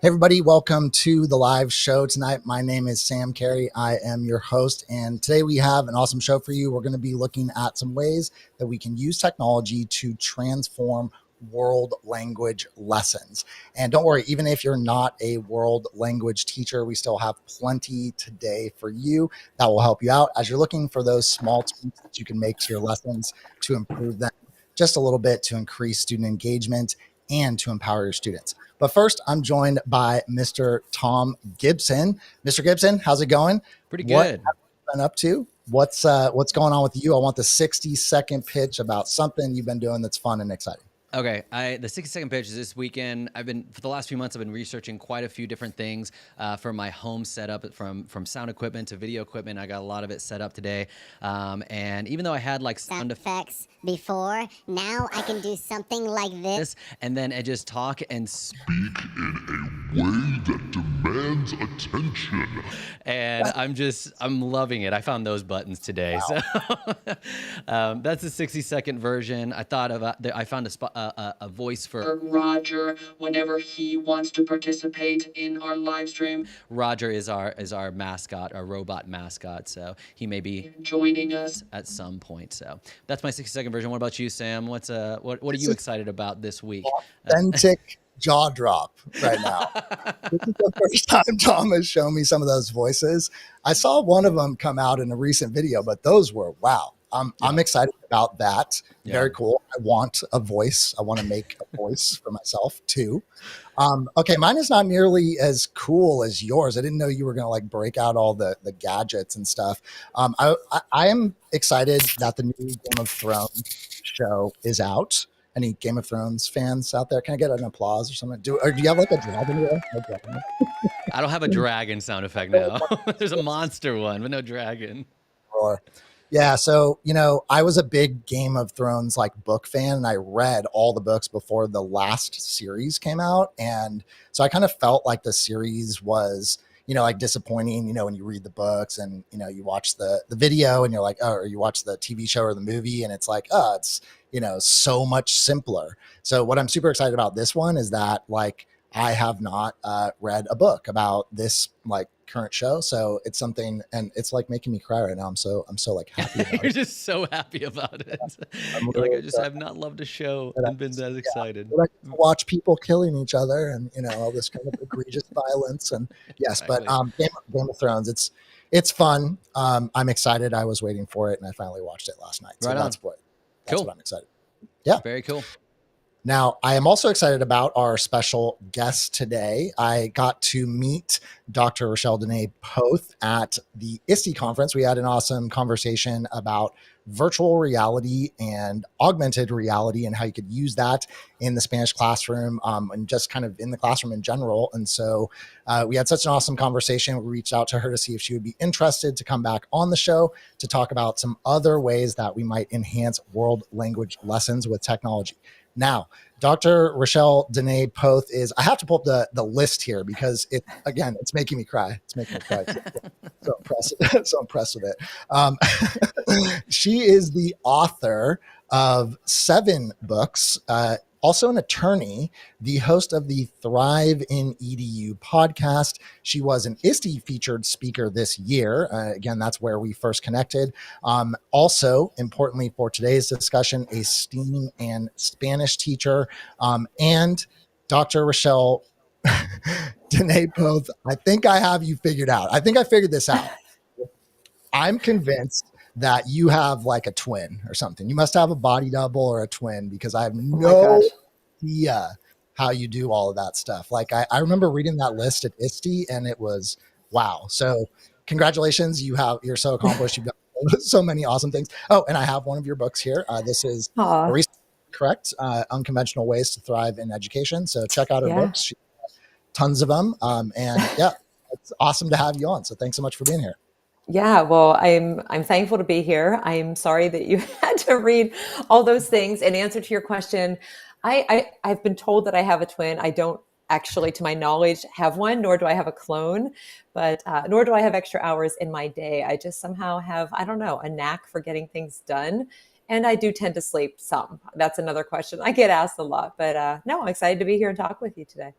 Hey everybody, welcome to the live show tonight. My name is Sam Carey. I am your host, and today we have an awesome show for you. We're going to be looking at some ways that we can use technology to transform world language lessons. And don't worry, even if you're not a world language teacher, we still have plenty today for you that will help you out as you're looking for those small tweaks that you can make to your lessons to improve them just a little bit, to increase student engagement and to empower your students. But first, I'm joined by Mr. Tom Gibson. Mr. Gibson, how's it going? Pretty What good. have you been up to? What's going on with you? I want the 60-second pitch about something you've been doing that's fun and exciting. Okay, the 60-second pitch is this weekend. For the last few months, I've been researching quite a few different things for my home setup, from sound equipment to video equipment. I got a lot of it set up today, and even though I had like sound effects before, now I can do something like this, and then I just talk and speak in a way that demands attention. And I'm loving it. I found those buttons today, wow. So that's the 60-second version. I found a voice for Roger whenever he wants to participate in our live stream. Roger is our mascot, our robot mascot. So he may be joining us at some point. So that's my 60-second version. What about you, Sam? What are you excited about this week? Authentic jaw drop right now. This is the first time Tom has shown me some of those voices. I saw one of them come out in a recent video, but those were wow. I'm excited about that. Yeah. Very cool. I want a voice. I want to make a voice for myself too. Okay, mine is not nearly as cool as yours. I didn't know you were going to like break out all the gadgets and stuff. I am excited that the new Game of Thrones show is out. Any Game of Thrones fans out there? Can I get an applause or something? Do you have like a dragon here? No dragon. I don't have a dragon sound effect now. There's a monster one, but no dragon. Yeah, so, I was a big Game of Thrones like book fan, and I read all the books before the last series came out. And so I kind of felt like the series was, like disappointing, when you read the books and, you watch the video and you're like, oh, or you watch the TV show or the movie and it's like, oh, it's, so much simpler. So what I'm super excited about this one is that like I have not read a book about this like current show, so it's something, and it's like making me cry right now. I'm so like happy about You're just so happy about it. Really like I have not loved a show and been that excited. I watch people killing each other and all this kind of egregious violence, and yes, exactly. But Game of Thrones, it's fun. I'm excited. I was waiting for it and I finally watched it last night. So right on. That's what I'm excited. Yeah. Very cool. Now, I am also excited about our special guest today. I got to meet Dr. Rachelle Dene Poth at the ISTE conference. We had an awesome conversation about virtual reality and augmented reality and how you could use that in the Spanish classroom and just kind of in the classroom in general. And so we had such an awesome conversation. We reached out to her to see if she would be interested to come back on the show to talk about some other ways that we might enhance world language lessons with technology. Now, Dr. Rachelle Dene Poth I have to pull up the list here because it's making me cry. It's making me cry. So impressed with it. She is the author of 7 books, also an attorney, the host of the Thrive in EDU podcast. She was an ISTE featured speaker this year. Again, that's where we first connected. Also, importantly for today's discussion, a STEAM and Spanish teacher, and Dr. Rachelle Dene Poth. I think I have you figured out. I think I figured this out. I'm convinced that you have like a twin or something. You must have a body double or a twin because I have no idea how you do all of that stuff. Like I remember reading that list at ISTE and it was wow. So congratulations. You're so accomplished. You've done so many awesome things. Oh, and I have one of your books here. This is correct. Unconventional Ways to Thrive in Education. So check out her books. She has tons of them. And yeah, it's awesome to have you on. So thanks so much for being here. Yeah, well, I'm thankful to be here. I'm sorry that you had to read all those things. In answer to your question, I've been told that I have a twin. I don't actually, to my knowledge, have one, nor do I have a clone, but nor do I have extra hours in my day. I just somehow have, I don't know, a knack for getting things done. And I do tend to sleep some. That's another question I get asked a lot. But no, I'm excited to be here and talk with you today.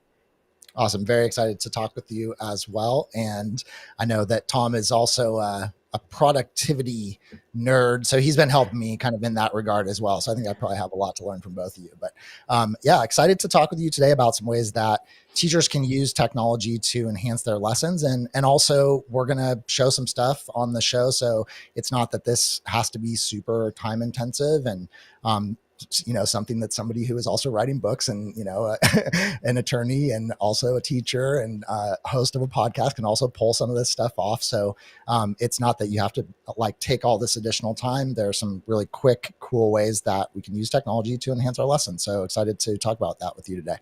Awesome. Very excited to talk with you as well. And I know that Tom is also a productivity nerd. So he's been helping me kind of in that regard as well. So I think I probably have a lot to learn from both of you. But yeah, excited to talk with you today about some ways that teachers can use technology to enhance their lessons. And also, we're going to show some stuff on the show. So it's not that this has to be super time intensive. And something that somebody who is also writing books and an attorney and also a teacher and host of a podcast can also pull some of this stuff off. So it's not that you have to like take all this additional time. There are some really quick, cool ways that we can use technology to enhance our lessons. So excited to talk about that with you today.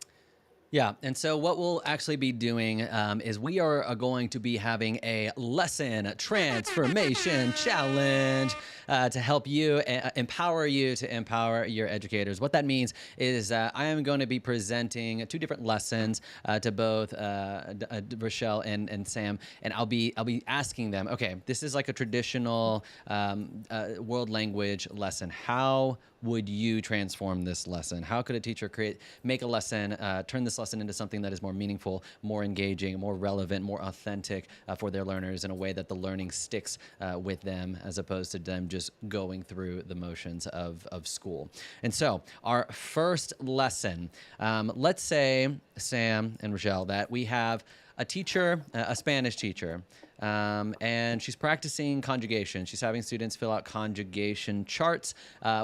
Yeah. And so what we'll actually be doing is we are going to be having a lesson transformation challenge to help you, empower you to empower your educators. What that means is I am going to be presenting 2 different lessons to both Rachelle and Sam, and I'll be asking them, okay, this is like a traditional world language lesson. How would you transform this lesson? How could a teacher make a lesson, turn this lesson into something that is more meaningful, more engaging, more relevant, more authentic for their learners in a way that the learning sticks with them as opposed to them just going through the motions of school? And so our first lesson, let's say, Sam and Rachelle, that we have a teacher, a Spanish teacher, and she's practicing conjugation. She's having students fill out conjugation charts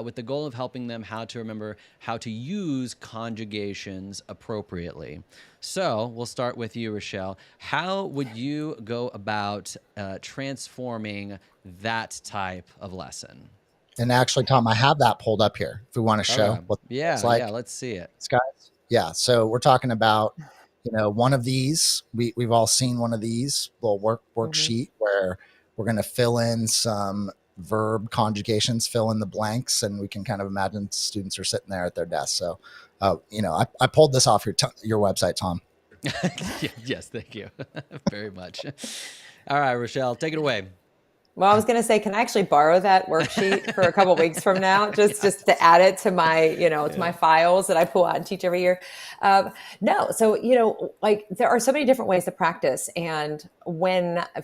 with the goal of helping them how to remember how to use conjugations appropriately. So we'll start with you, Rachelle. How would you go about transforming that type of lesson? And actually, Tom, I have that pulled up here if we want to show what it's like. Yeah, let's see it. Guys. Yeah. So we're talking about one of these, we've all seen one of these little worksheet where we're going to fill in some verb conjugations, fill in the blanks, and we can kind of imagine students are sitting there at their desk. So, I pulled this off your website, Tom. Yes, thank you very much. All right, Rachelle, take it away. Well, I was going to say, can I actually borrow that worksheet for a couple of weeks from now, just to add it to my, to my files that I pull out and teach every year? No. So, like there are so many different ways to practice. And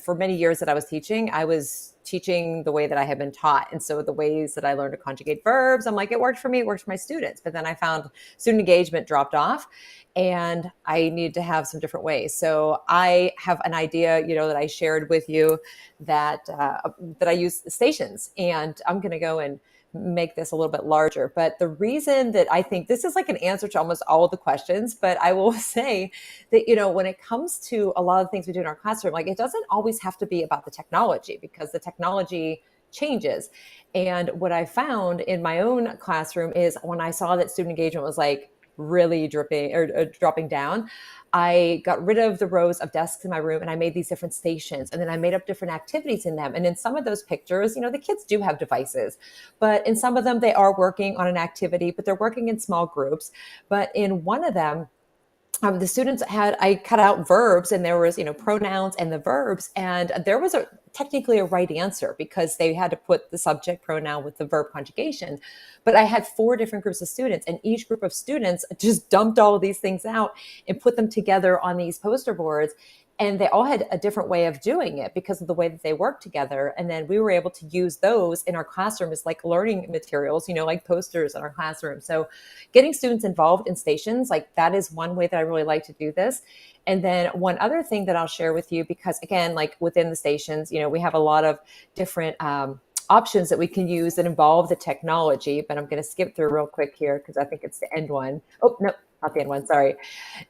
for many years that I was teaching the way that I had been taught. And so the ways that I learned to conjugate verbs, I'm like, it worked for me, it worked for my students. But then I found student engagement dropped off and I needed to have some different ways. So I have an idea, that I shared with you that I use stations, and I'm going to go and make this a little bit larger. But the reason that I think this is like an answer to almost all of the questions, but I will say that, when it comes to a lot of things we do in our classroom, like it doesn't always have to be about the technology, because the technology changes. And what I found in my own classroom is when I saw that student engagement was like really dropping down, I got rid of the rows of desks in my room and I made these different stations, and then I made up different activities in them. And in some of those pictures, the kids do have devices, but in some of them they are working on an activity, but they're working in small groups. But in one of them, the students I cut out verbs, and there was, pronouns and the verbs. And there was technically a right answer because they had to put the subject pronoun with the verb conjugation. But I had 4 different groups of students, and each group of students just dumped all of these things out and put them together on these poster boards. And they all had a different way of doing it because of the way that they worked together. And then we were able to use those in our classroom as like learning materials, like posters in our classroom. So getting students involved in stations, like that is one way that I really like to do this. And then one other thing that I'll share with you, because again, like within the stations, we have a lot of different options that we can use that involve the technology, but I'm going to skip through real quick here because I think it's the end one. Oh, no, not the end one, sorry,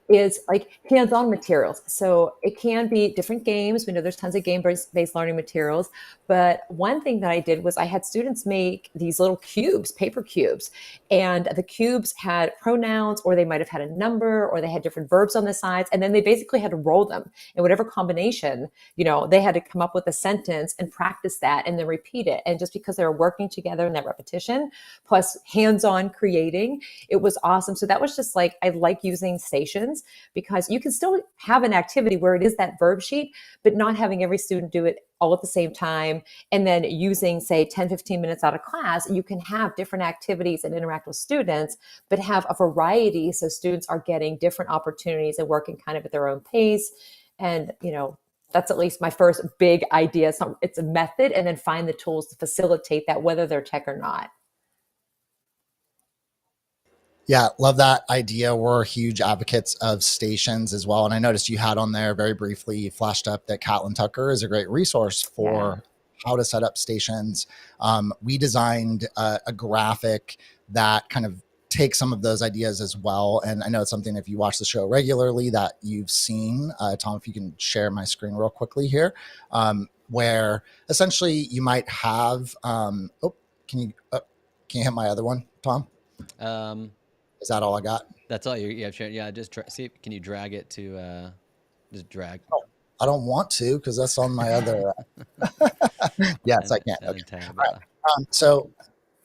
is like hands-on materials. So it can be different games. We know there's tons of game-based learning materials, but one thing that I did was I had students make these little cubes, paper cubes, and the cubes had pronouns, or they might have had a number, or they had different verbs on the sides, and then they basically had to roll them in whatever combination, they had to come up with a sentence and practice that and then repeat it. And just because they were working together in that repetition, plus hands-on creating, it was awesome. So that was just like I like using stations because you can still have an activity where it is that verb sheet, but not having every student do it all at the same time. And then using, say, 10, 15 minutes out of class, you can have different activities and interact with students, but have a variety so students are getting different opportunities and working kind of at their own pace. And, that's at least my first big idea. It's a method, and then find the tools to facilitate that, whether they're tech or not. Yeah, love that idea. We're huge advocates of stations as well. And I noticed you had on there very briefly flashed up that Catlin Tucker is a great resource for how to set up stations. We designed a graphic that kind of takes some of those ideas as well. And I know it's something, if you watch the show regularly, that you've seen. Tom, if you can share my screen real quickly here, where essentially you might have, can you hit my other one, Tom? Is that all I got? That's all you have. Yeah, just see. Can you drag it to just drag? Oh, I don't want to because that's on my other. Yes, I can. Okay. All right. So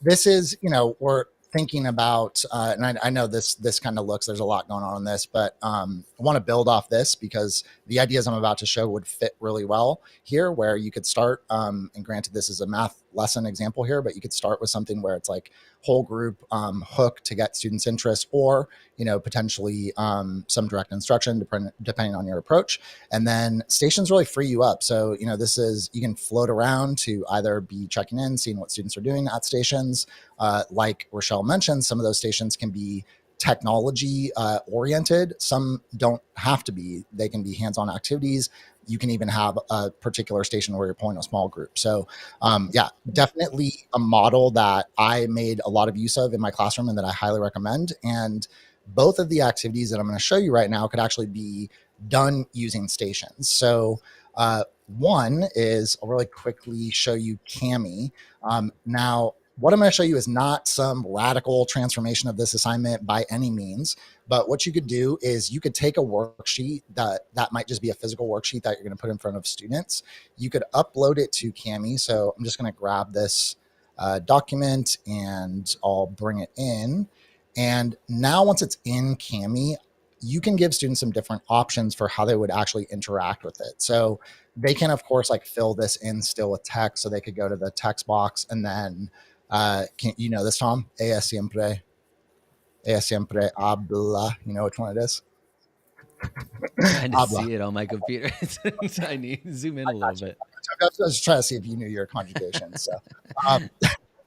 this is, we're thinking about, and I know this kind of looks, there's a lot going on in this, but I want to build off this because the ideas I'm about to show would fit really well here, where you could start, and granted this is a math lesson example here, but you could start with something where it's like whole group hook to get students' interest, or potentially some direct instruction depending on your approach. And then stations really free you up. So this is, you can float around to either be checking in, seeing what students are doing at stations. Like Rachelle mentioned, some of those stations can be technology oriented. Some don't have to be. They can be hands-on activities. You can even have a particular station where you're pulling a small group. So yeah, definitely a model that I made a lot of use of in my classroom and that I highly recommend. And both of the activities that I'm going to show you right now could actually be done using stations. So one is, I'll really quickly show you Kami. Now, what I'm going to show you is not some radical transformation of this assignment by any means, but what you could do is you could take a worksheet that might just be a physical worksheet that you're going to put in front of students. You could upload it to Kami. So I'm just going to grab this document and I'll bring it in. And now once it's in Kami, you can give students some different options for how they would actually interact with it. So they can, of course, like fill this in still with text. So they could go to the text box and then can you know this, Tom? Ella siempre habla. You know which one it is? Trying to see it on my computer. It's tiny. Zoom in a little bit. I was trying to see if you knew your conjugation. So,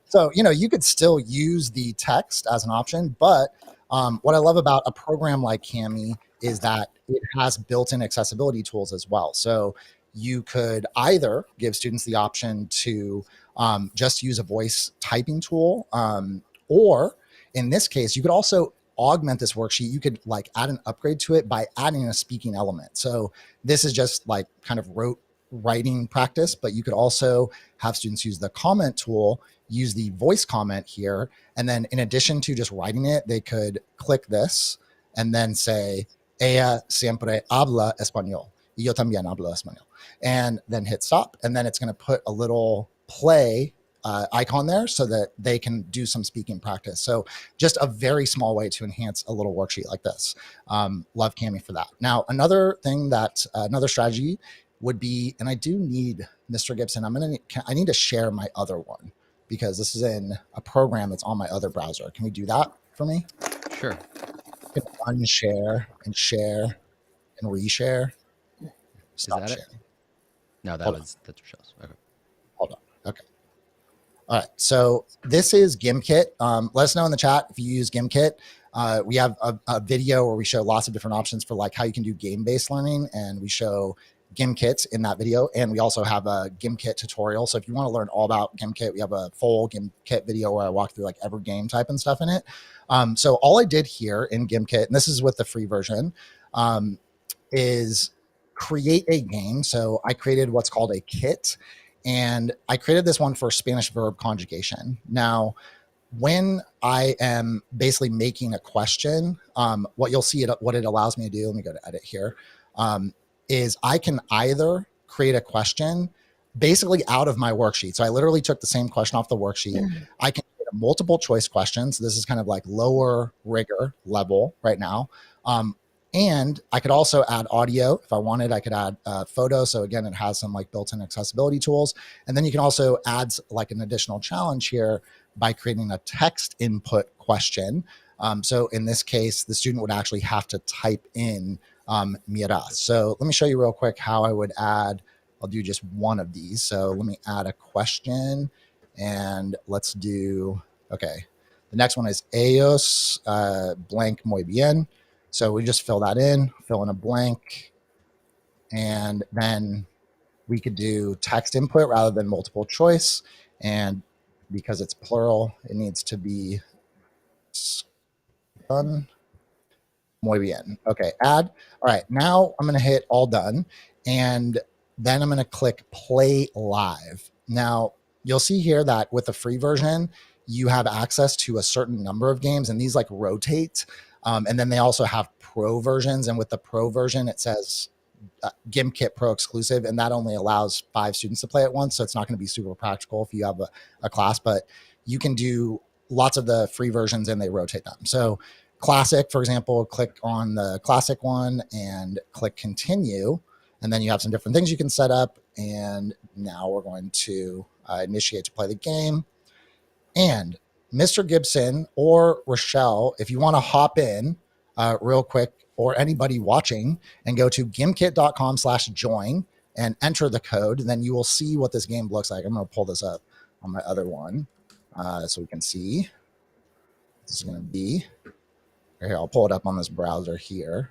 so you could still use the text as an option, but what I love about a program like Kami is that it has built-in accessibility tools as well. So you could either give students the option to just use a voice typing tool, or in this case, you could also augment this worksheet. You could like add an upgrade to it by adding a speaking element. So this is just like kind of rote writing practice, but you could also have students use the comment tool, use the voice comment here. And then in addition to just writing it, they could click this and then say, ella siempre habla español. Y yo también hablo español. And then hit stop. And then it's going to put a little play icon there so that they can do some speaking practice. So just a very small way to enhance a little worksheet like this. Love Kami for that. Now, another thing that, another strategy would be, and I do need, Mr. Gibson, I need to share my other one because this is in a program that's on my other browser. Can we do that for me? Sure. I can unshare and share and reshare. Stop is that sharing. It? No, that's Rachelle's. Okay. Hold on. Okay. All right. So this is GimKit. Let us know in the chat if you use GimKit. We have a video where we show lots of different options for like how you can do game-based learning, and we show GimKit in that video. And we also have a GimKit tutorial. So if you want to learn all about GimKit, we have a full GimKit video where I walk through like every game type and stuff in it. So all I did here in GimKit, and this is with the free version, is create a game. So I created what's called a kit, and I created this one for Spanish verb conjugation. Now, when I am basically making a question, what you'll see, what it allows me to do, let me go to edit here, is I can either create a question basically out of my worksheet. So I literally took the same question off the worksheet. I can create multiple choice questions. This is kind of like lower rigor level right now. And I could also add audio if I wanted. I could add photo. So again, it has some like built-in accessibility tools. And then you can also add like an additional challenge here by creating a text input question. So in this case, the student would actually have to type in Mira. So let me show you real quick how I would add. I'll do just one of these. So let me add a question, and let's do, okay. The next one is ellos blank muy bien. So we just fill that in, fill in a blank, and then we could do text input rather than multiple choice. And because it's plural, it needs to be done. Muy bien. Okay, add. All right, now I'm going to hit all done, and then I'm going to click play live. Now, you'll see here that with the free version, you have access to a certain number of games, and these like rotate. And then they also have pro versions, and with the pro version, it says GimKit Pro exclusive, and that only allows 5 students to play at once. So it's not going to be super practical if you have a class, but you can do lots of the free versions and they rotate them. So classic, for example, click on the classic one and click continue. And then you have some different things you can set up. And now we're going to initiate to play the game. And Mr. Gibson or Rachelle, if you want to hop in real quick, or anybody watching, and go to gimkit.com/join and enter the code, then you will see what this game looks like. I'm going to pull this up on my other one so we can see. This is going to be, here, I'll pull it up on this browser here.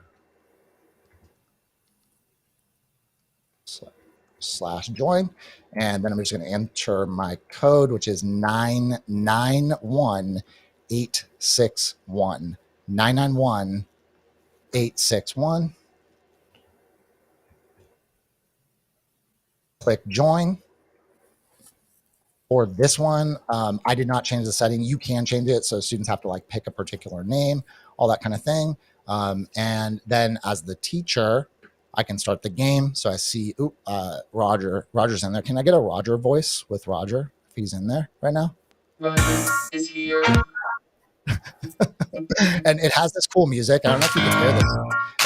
/join, and then I'm just going to enter my code, which is 991861. 991861. Click join. For this one, I did not change the setting. You can change it, so students have to like pick a particular name, all that kind of thing. And then as the teacher, I can start the game. So I see, Roger's in there. Can I get a Roger voice with Roger if he's in there right now? Roger is here. And it has this cool music. I don't know if you can hear this,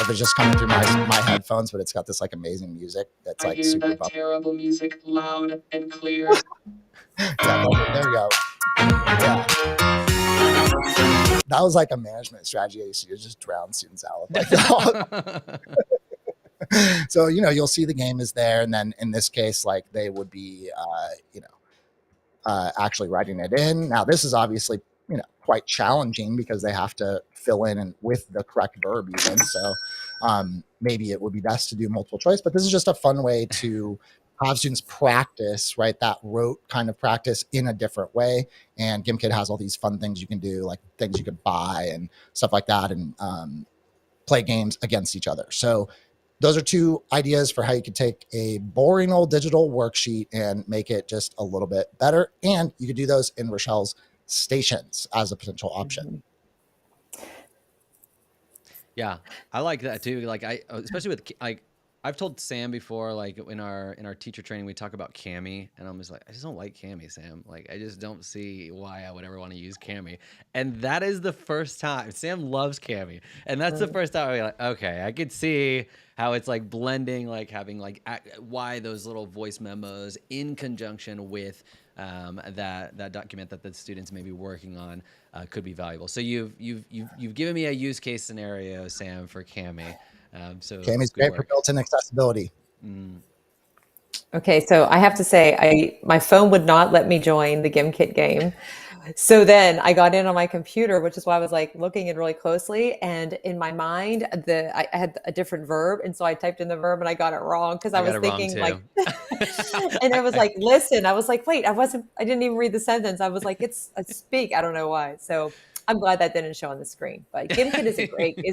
if it's just coming through my headphones, but it's got this like amazing music that's I like hear super that bumpy. terrible music loud and clear. Yeah, there we go. Yeah. That was like a management strategy I used to do, just drown students out. Like, so, you'll see the game is there. And then in this case, like they would be, actually writing it in. Now, this is obviously, quite challenging because they have to fill in and with the correct verb even. So maybe it would be best to do multiple choice, but this is just a fun way to have students practice, right? That rote kind of practice in a different way. And GimKit has all these fun things you can do, like things you could buy and stuff like that, and play games against each other. So those are 2 ideas for how you could take a boring old digital worksheet and make it just a little bit better. And you could do those in Rachelle's stations as a potential option. Yeah, I like that too. Like especially with like, I've told Sam before, like in our teacher training, we talk about Cami, and I'm just like, I just don't like Cami, Sam. Like, I just don't see why I would ever want to use Cami. And that is the first time Sam loves Cami, and that's the first time I'm like, okay, I could see how it's like blending, like having like why those little voice memos in conjunction with that document that the students may be working on could be valuable. So you've given me a use case scenario, Sam, for Cami. So Cami's great for built-in accessibility. Okay, so I have to say, my phone would not let me join the GimKit game. So then I got in on my computer, which is why I was like looking in really closely. And in my mind, I had a different verb. And so I typed in the verb and I got it wrong because I was thinking like, and it was like, listen, I was like, wait, I didn't even read the sentence. I was like, it's a speak. I don't know why. So I'm glad that didn't show on the screen. But GimKit is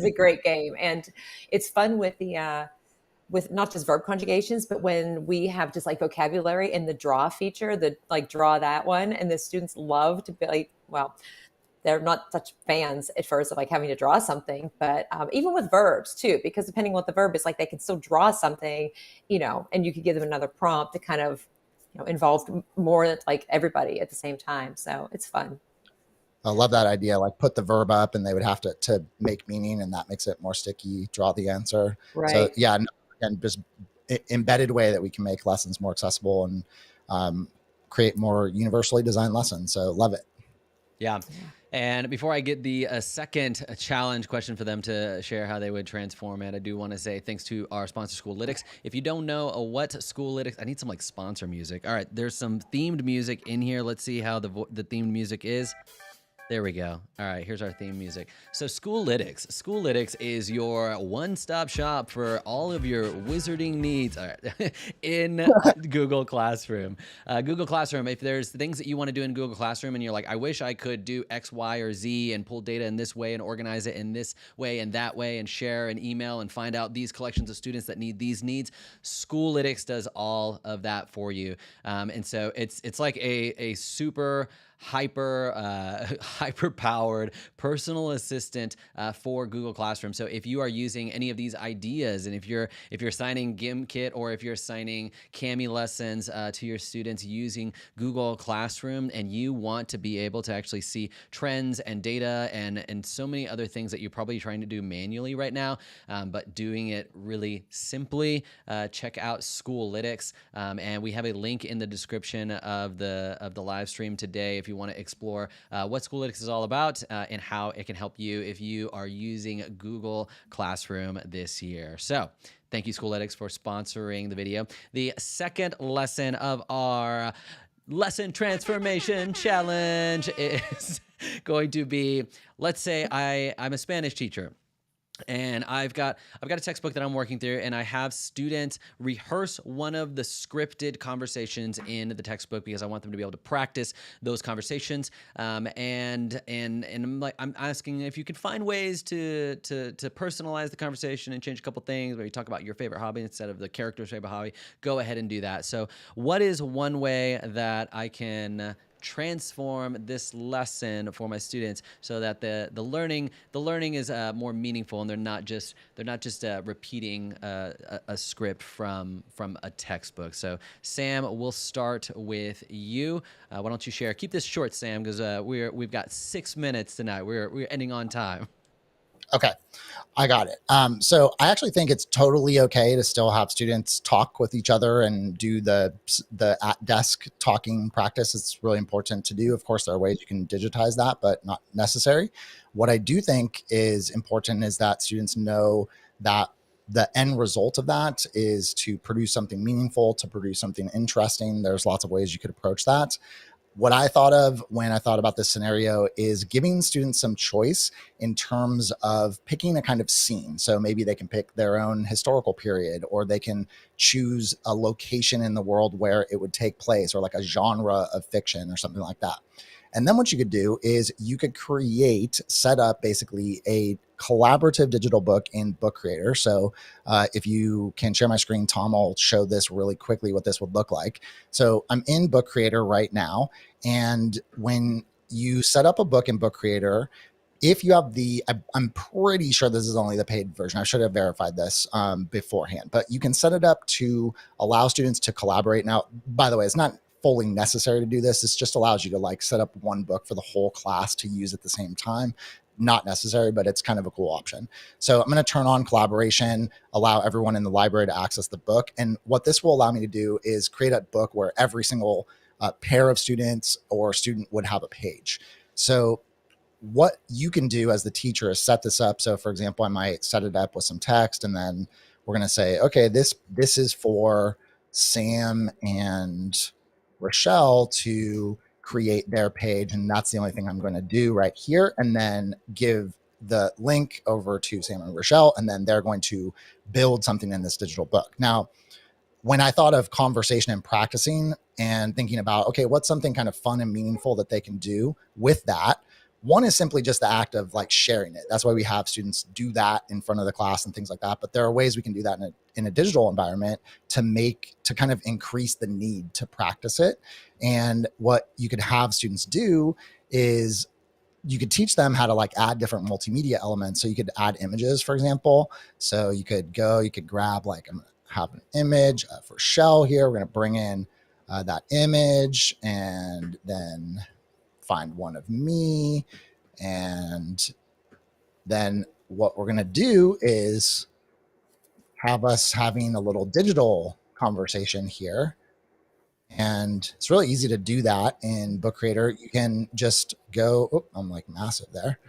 a great game. And it's fun with with not just verb conjugations, but when we have just like vocabulary in the draw feature, the like draw that one, and the students love to be like, well, they're not such fans at first of like having to draw something, but even with verbs too, because depending on what the verb is, like they can still draw something, and you could give them another prompt to kind of, involve more like everybody at the same time. So it's fun. I love that idea. Like put the verb up and they would have to make meaning, and that makes it more sticky, draw the answer. So Right. yeah, and just embedded way that we can make lessons more accessible and um, create more universally designed lessons. So love it. Yeah. And before I get the second challenge question for them to share how they would transform it, I do want to say thanks to our sponsor, Schoolytics. If you don't know what Schoolytics, I need some like sponsor music. All right, there's some themed music in here. Let's see how the themed music is. There we go. All right, here's our theme music. So Schoolytics. Schoolytics is your one-stop shop for all of your wizarding needs in Google Classroom. Google Classroom, if there's things that you want to do in Google Classroom and you're like, I wish I could do X, Y, or Z and pull data in this way and organize it in this way and that way and share an email and find out these collections of students that need these needs, Schoolytics does all of that for you. And so it's like a super hyper powered personal assistant for Google Classroom. So if you are using any of these ideas, and if you're assigning GimKit or if you're assigning Kami lessons to your students using Google Classroom, and you want to be able to actually see trends and data and so many other things that you're probably trying to do manually right now, but doing it really simply, check out Schoolytics, and we have a link in the description of the live stream today if you want to explore what Schoolytics is all about and how it can help you if you are using Google Classroom this year. So thank you, Schoolytics, for sponsoring the video. The second lesson of our lesson transformation challenge is going to be, let's say I'm a Spanish teacher. And I've got a textbook that I'm working through, and I have students rehearse one of the scripted conversations in the textbook because I want them to be able to practice those conversations. And I'm asking if you could find ways to personalize the conversation and change a couple things. Where you talk about your favorite hobby instead of the character's favorite hobby, go ahead and do that. So, what is one way that I can transform this lesson for my students so that the learning is more meaningful, and they're not just repeating a script from a textbook? So Sam, we'll start with you. Why don't you share? Keep this short, Sam, because we've got 6 minutes tonight. We're ending on time. Okay, I got it. So I actually think it's totally okay to still have students talk with each other and do the at desk talking practice. It's really important to do. Of course, there are ways you can digitize that, but not necessary. What I do think is important is that students know that the end result of that is to produce something meaningful, to produce something interesting. There's lots of ways you could approach that. What I thought of when I thought about this scenario is giving students some choice in terms of picking a kind of scene. So maybe they can pick their own historical period, or they can choose a location in the world where it would take place, or like a genre of fiction or something like that. And then what you could do is you could set up basically a collaborative digital book in Book Creator. So if you can share my screen, Tom, I'll show this really quickly what this would look like. So I'm in Book Creator right now. And when you set up a book in Book Creator, if you have I'm pretty sure this is only the paid version. I should have verified this beforehand, but you can set it up to allow students to collaborate. Now, by the way, it's not fully necessary to do this. This just allows you to like set up one book for the whole class to use at the same time. Not necessary, but it's kind of a cool option. So I'm going to turn on collaboration, allow everyone in the library to access the book. And what this will allow me to do is create a book where every single pair of students or student would have a page. So what you can do as the teacher is set this up. So for example, I might set it up with some text, and then we're going to say, okay, this is for Sam and Rachelle to create their page, and that's the only thing I'm going to do right here, and then give the link over to Sam and Rachelle, and then they're going to build something in this digital book. Now, when I thought of conversation and practicing and thinking about, okay, what's something kind of fun and meaningful that they can do with that? One is simply just the act of like sharing it. That's why we have students do that in front of the class and things like that. But there are ways we can do that in a digital environment to kind of increase the need to practice it. And what you could have students do is you could teach them how to like add different multimedia elements. So you could add images, for example. So you could grab like, I'm going to have an image for Shell here. We're going to bring in that image, and then find one of me. And then what we're going to do is have us having a little digital conversation here. And it's really easy to do that in Book Creator. You can just go, oh, I'm like massive there.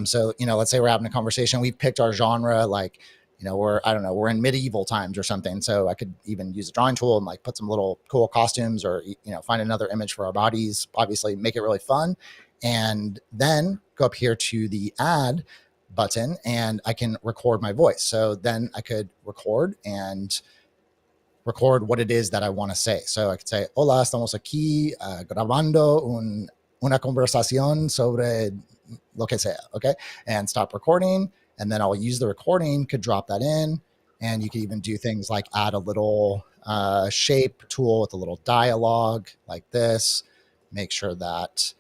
So, let's say we're having a conversation. We've picked our genre, like, we're in medieval times or something. So I could even use a drawing tool and like put some little cool costumes or, find another image for our bodies, obviously make it really fun. And then go up here to the add button and I can record my voice. So then I could record what it is that I want to say. So I could say, hola, estamos aquí grabando una conversación sobre lo que sea, okay? And stop recording. And then I'll use the recording, could drop that in. And you can even do things like add a little shape tool with a little dialogue like this. Make sure that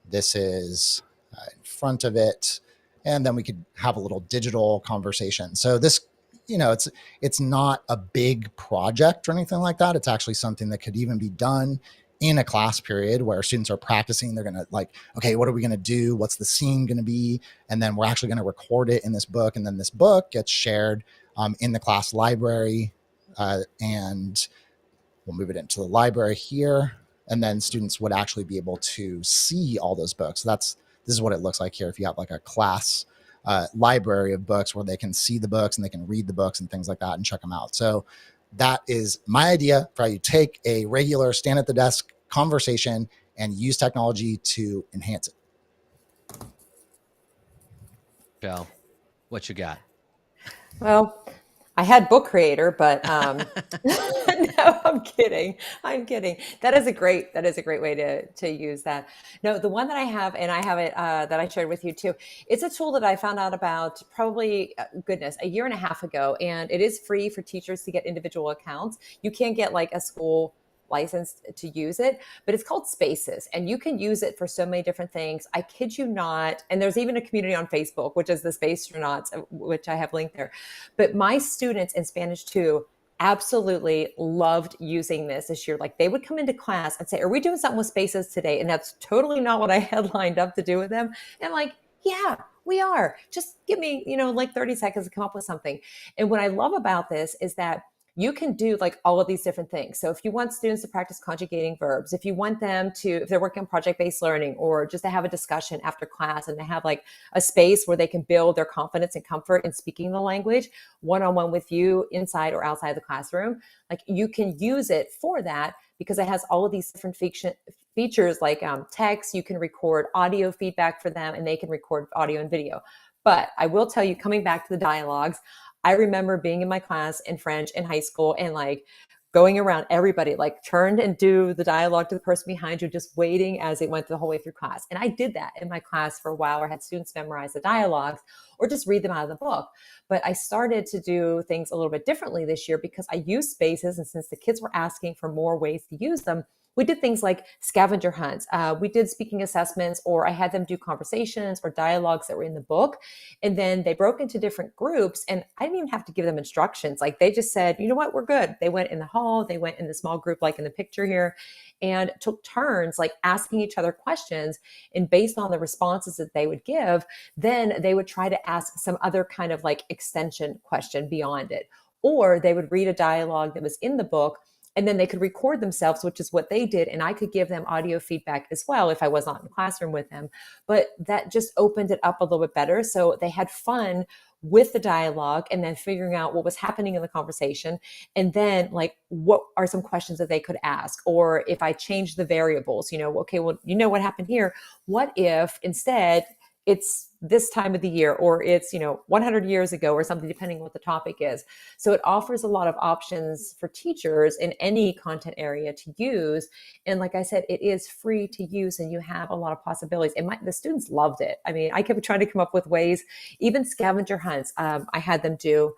this is in front of it. And then we could have a little digital conversation. So this, it's not a big project or anything like that. It's actually something that could even be done in a class period where students are practicing. They're going to like, okay, what are we going to do? What's the scene going to be? And then we're actually going to record it in this book. And then this book gets shared in the class library. And we'll move it into the library here. And then students would actually be able to see all those books. So this is what it looks like here. If you have like a class library of books where they can see the books and they can read the books and things like that and check them out. So that is my idea for how you take a regular stand at the desk conversation and use technology to enhance it. Joe, what you got? Well, I had Book Creator, but no, I'm kidding. That is a great way to use that. No, the one that I have, and I have it that I shared with you too. It's a tool that I found out about probably a year and a half ago, and it is free for teachers to get individual accounts. You can't get like a school license to use it, but it's called Spaces, and you can use it for so many different things. I kid you not. And there's even a community on Facebook, which is the Spacernauts, which I have linked there. But my students in Spanish 2 absolutely loved using this year. Like they would come into class and say, are we doing something with Spaces today? And that's totally not what I had lined up to do with them. And I'm like, yeah, we are. Just give me, like 30 seconds to come up with something. And what I love about this is that you can do like all of these different things. So if you want students to practice conjugating verbs, if you want them to, if they're working on project-based learning, or just to have a discussion after class and to have like a space where they can build their confidence and comfort in speaking the language one-on-one with you inside or outside the classroom, like you can use it for that because it has all of these different features like text. You can record audio feedback for them and they can record audio and video. But I will tell you, coming back to the dialogues, I remember being in my class in French in high school and like going around everybody, like turned and do the dialogue to the person behind you, just waiting as it went the whole way through class. And I did that in my class for a while, or had students memorize the dialogues or just read them out of the book. But I started to do things a little bit differently this year because I used Spaces. And since the kids were asking for more ways to use them, we did things like scavenger hunts. We did speaking assessments, or I had them do conversations or dialogues that were in the book. And then they broke into different groups, and I didn't even have to give them instructions. Like they just said, you know what, we're good. They went in the hall, they went in the small group, like in the picture here, and took turns like asking each other questions. And based on the responses that they would give, then they would try to ask some other kind of like extension question beyond it. Or they would read a dialogue that was in the book, and then they could record themselves, which is what they did. And I could give them audio feedback as well if I was not in the classroom with them. But that just opened it up a little bit better. So they had fun with the dialogue and then figuring out what was happening in the conversation. And then like, what are some questions that they could ask? Or if I change the variables, okay, well, what happened here? What if instead it's this time of the year, or it's 100 years ago or something, depending on what the topic is. So it offers a lot of options for teachers in any content area to use. And like I said, it is free to use, and you have a lot of possibilities. And the students loved it. I mean, I kept trying to come up with ways, even scavenger hunts. I had them do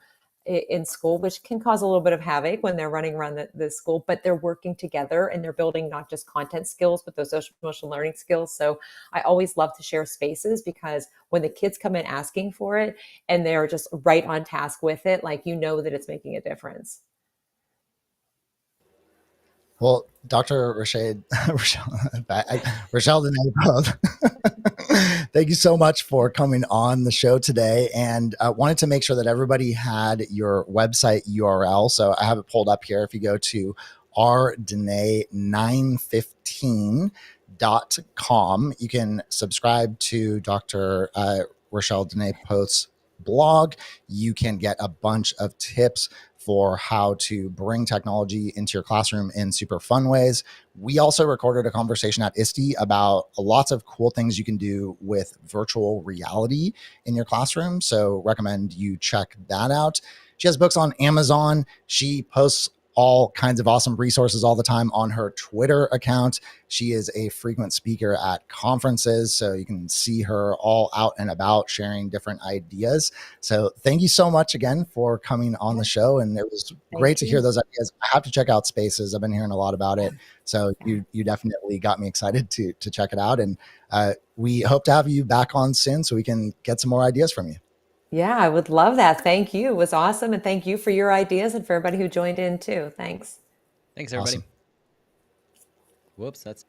in school, which can cause a little bit of havoc when they're running around the school, but they're working together and they're building not just content skills, but those social emotional learning skills. So I always love to share Spaces, because when the kids come in asking for it and they're just right on task with it, like that it's making a difference. Well, Dr. Rachelle Dene Poth, thank you so much for coming on the show today. And wanted to make sure that everybody had your website URL. So I have it pulled up here. If you go to rdene915.com, you can subscribe to Dr. Rachelle Dene Poth's blog. You can get a bunch of tips for how to bring technology into your classroom in super fun ways. We also recorded a conversation at ISTE about lots of cool things you can do with virtual reality in your classroom. So recommend you check that out. She has books on Amazon. She posts all kinds of awesome resources all the time on her Twitter account. She is a frequent speaker at conferences, so you can see her all out and about sharing different ideas. So thank you so much again for coming on the show. And it was great to hear those ideas. I have to check out Spaces. I've been hearing a lot about it. So you definitely got me excited to check it out. And we hope to have you back on soon so we can get some more ideas from you. Yeah, I would love that. Thank you. It was awesome. And thank you for your ideas and for everybody who joined in too. Thanks. Thanks, everybody. Awesome. Whoops, that's